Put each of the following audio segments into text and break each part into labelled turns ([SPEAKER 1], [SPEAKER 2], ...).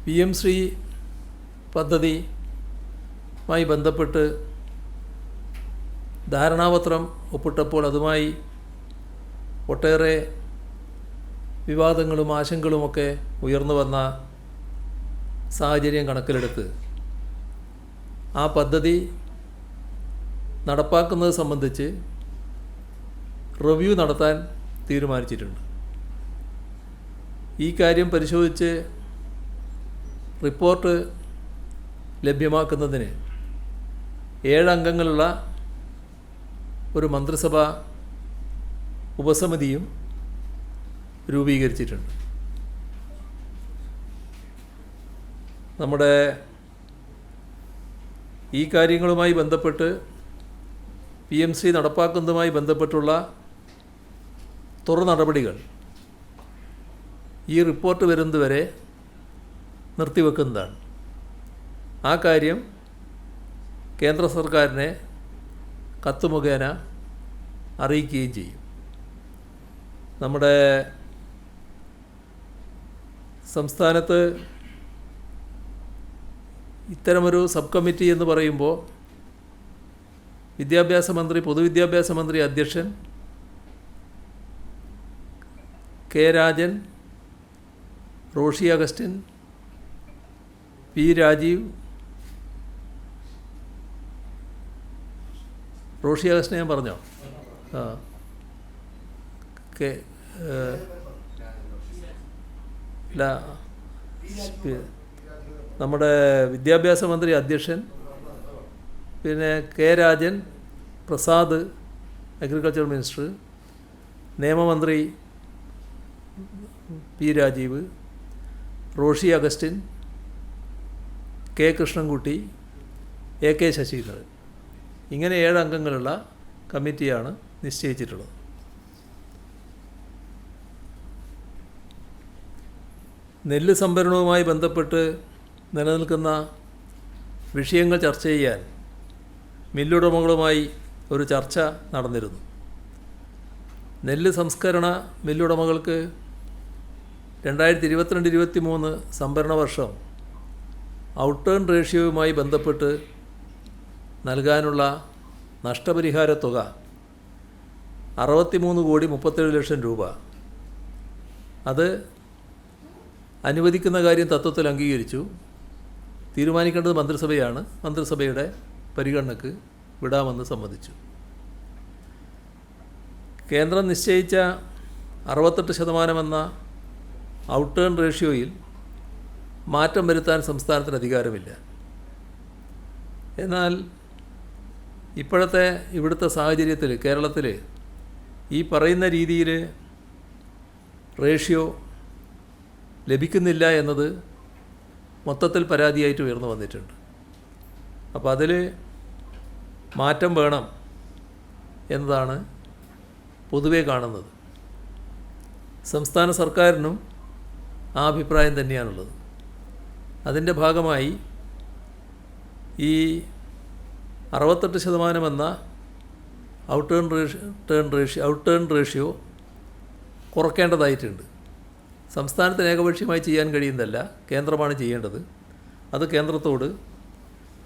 [SPEAKER 1] PM Shri പദ്ധതിയുമായി ബന്ധപ്പെട്ട് ധാരണാപത്രം ഒപ്പിട്ടപ്പോൾ അതുമായി ഒട്ടേറെ വിവാദങ്ങളും ആശങ്കകളുമൊക്കെ ഉയർന്നു വന്ന സാഹചര്യം കണക്കിലെടുത്ത് ആ പദ്ധതി നടപ്പാക്കുന്നത് സംബന്ധിച്ച് റിവ്യൂ നടത്താൻ തീരുമാനിച്ചിട്ടുണ്ട്. ഈ കാര്യം പരിശോധിച്ച് റിപ്പോർട്ട് ലഭ്യമാക്കുന്നതിന് 7 അംഗങ്ങളുള്ള ഒരു മന്ത്രിസഭാ ഉപസമിതിയും രൂപീകരിച്ചിട്ടുണ്ട്. നമ്മുടെ ഈ കാര്യങ്ങളുമായി ബന്ധപ്പെട്ട് PMC നടപ്പാക്കുന്നതുമായി ബന്ധപ്പെട്ടുള്ള തുടർ നടപടികൾ ഈ റിപ്പോർട്ട് വരുന്നതുവരെ നിർത്തിവെക്കുന്നതാണ്. ആ കാര്യം കേന്ദ്ര സർക്കാരിനെ കത്ത് മുഖേന അറിയിക്കുകയും ചെയ്യും. നമ്മുടെ സംസ്ഥാനത്ത് ഇത്തരമൊരു സബ് കമ്മിറ്റി എന്ന് പറയുമ്പോൾ വിദ്യാഭ്യാസ മന്ത്രി, പൊതുവിദ്യാഭ്യാസ മന്ത്രി അധ്യക്ഷൻ കെ രാജൻ, റോഷി അഗസ്റ്റിൻ, പി രാജീവ്, റോഷി അഗസ്റ്റിനെ ഞാൻ പറഞ്ഞോ? ഇല്ല, നമ്മുടെ വിദ്യാഭ്യാസ മന്ത്രി അധ്യക്ഷൻ, പിന്നെ K Rajan, Prasad agriculture minister, നിയമമന്ത്രി P Rajeev, Roshy Augustine, K Krishnankutty, AK Saseendran, ഇങ്ങനെ 7 അംഗങ്ങളുള്ള കമ്മിറ്റിയാണ് നിശ്ചയിച്ചിട്ടുള്ളത്. നെല്ല് സംഭരണവുമായി ബന്ധപ്പെട്ട് നിലനിൽക്കുന്ന വിഷയങ്ങൾ ചർച്ച ചെയ്യാൻ മില്ലുടമകളുമായി ഒരു ചർച്ച നടന്നിരുന്നു. നെല്ല് സംസ്കരണ മില്ലുടമകൾക്ക് 2022-23 സംഭരണ വർഷം ഔട്ടേൺ റേഷ്യോയുമായി ബന്ധപ്പെട്ട് നൽകാനുള്ള നഷ്ടപരിഹാര തുക 63,37,00,000 രൂപ. അത് അനുവദിക്കുന്ന കാര്യം തത്വത്തിൽ അംഗീകരിച്ചു. തീരുമാനിക്കേണ്ടത് മന്ത്രിസഭയാണ്. മന്ത്രിസഭയുടെ പരിഗണനയ്ക്ക് വിടാമെന്ന് സമ്മതിച്ചു. കേന്ദ്രം നിശ്ചയിച്ച 68% എന്ന ഔട്ടേൺ റേഷ്യോയിൽ മാറ്റം വരുത്താൻ സംസ്ഥാനത്തിന് അധികാരമില്ല. എന്നാൽ ഇപ്പോഴത്തെ ഇവിടുത്തെ സാഹചര്യത്തിൽ കേരളത്തിൽ ഈ പറയുന്ന രീതിയിൽ റേഷ്യോ ലഭിക്കുന്നില്ല എന്നത് മൊത്തത്തിൽ പരാതിയായിട്ട് ഉയർന്നു വന്നിട്ടുണ്ട്. അപ്പോൾ അതിൽ മാറ്റം വേണം എന്നതാണ് പൊതുവെ കാണുന്നത്. സംസ്ഥാന സർക്കാരിനും ആ അഭിപ്രായം തന്നെയാണുള്ളത്. അതിൻ്റെ ഭാഗമായി ഈ 68% എന്ന ഔട്ടേൺ റേഷ്യോ കുറയ്ക്കേണ്ടതായിട്ടുണ്ട്. സംസ്ഥാനത്തിന് ഏകപക്ഷീയമായി ചെയ്യാൻ കഴിയുന്നതല്ല, കേന്ദ്രമാണ് ചെയ്യേണ്ടത്. അത് കേന്ദ്രത്തോട്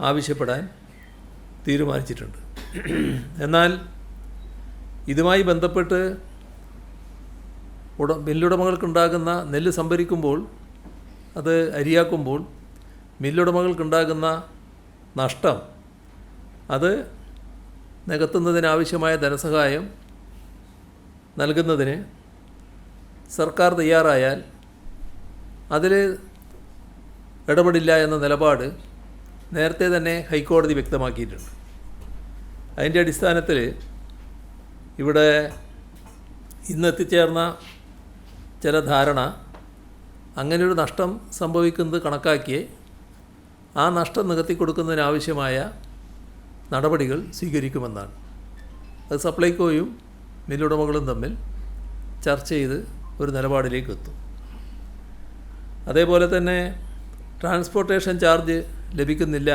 [SPEAKER 1] ആവശ്യപ്പെടാൻ തീരുമാനിച്ചിട്ടുണ്ട്. എന്നാൽ ഇതുമായി ബന്ധപ്പെട്ട് മില്ലുടമകൾക്കുണ്ടാകുന്ന നെല്ല് സംഭരിക്കുമ്പോൾ, അത് അരിയാക്കുമ്പോൾ മില്ലുടമകൾക്കുണ്ടാകുന്ന നഷ്ടം അത് നികത്തുന്നതിനാവശ്യമായ ധനസഹായം നൽകുന്നതിന് സർക്കാർ തയ്യാറായാൽ അതിൽ ഇടപെടില്ല എന്ന നിലപാട് നേരത്തെ തന്നെ ഹൈക്കോടതി വ്യക്തമാക്കിയിട്ടുണ്ട്. അതിൻ്റെ അടിസ്ഥാനത്തിൽ ഇവിടെ ഇന്നെത്തിച്ചേർന്ന ചില ധാരണ അങ്ങനെയൊരു നഷ്ടം സംഭവിക്കുന്നത് കണക്കാക്കി ആ നഷ്ടം നികത്തിക്കൊടുക്കുന്നതിനാവശ്യമായ നടപടികൾ സ്വീകരിക്കുമെന്നാണ്. അത് സപ്ലൈകോയും മില്ലുടമകളും തമ്മിൽ ചർച്ച ചെയ്ത് ഒരു നിലപാടിലേക്ക് എത്തും. അതേപോലെ തന്നെ ട്രാൻസ്പോർട്ടേഷൻ ചാർജ് ലഭിക്കുന്നില്ല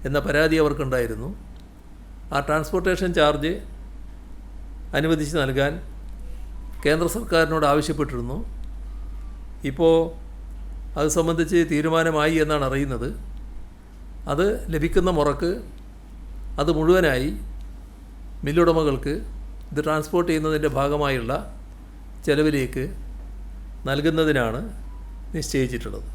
[SPEAKER 1] എന്ന പരാതി അവർക്കുണ്ടായിരുന്നു. ആ ട്രാൻസ്പോർട്ടേഷൻ ചാർജ് അനുവദിച്ച് നൽകാൻ കേന്ദ്ര സർക്കാരിനോട് ആവശ്യപ്പെട്ടിരുന്നു. ഇപ്പോൾ അത് സംബന്ധിച്ച് തീരുമാനമായി എന്നാണ് അറിയുന്നത്. അത് ലഭിക്കുന്ന മുറക്ക് അത് മുഴുവനായി മില്ലുടമകൾക്ക് ഇത് ട്രാൻസ്പോർട്ട് ചെയ്യുന്നതിൻ്റെ ഭാഗമായുള്ള ചെലവിലേക്ക് നൽകുന്നതിനാണ് നിശ്ചയിച്ചിട്ടുള്ളത്.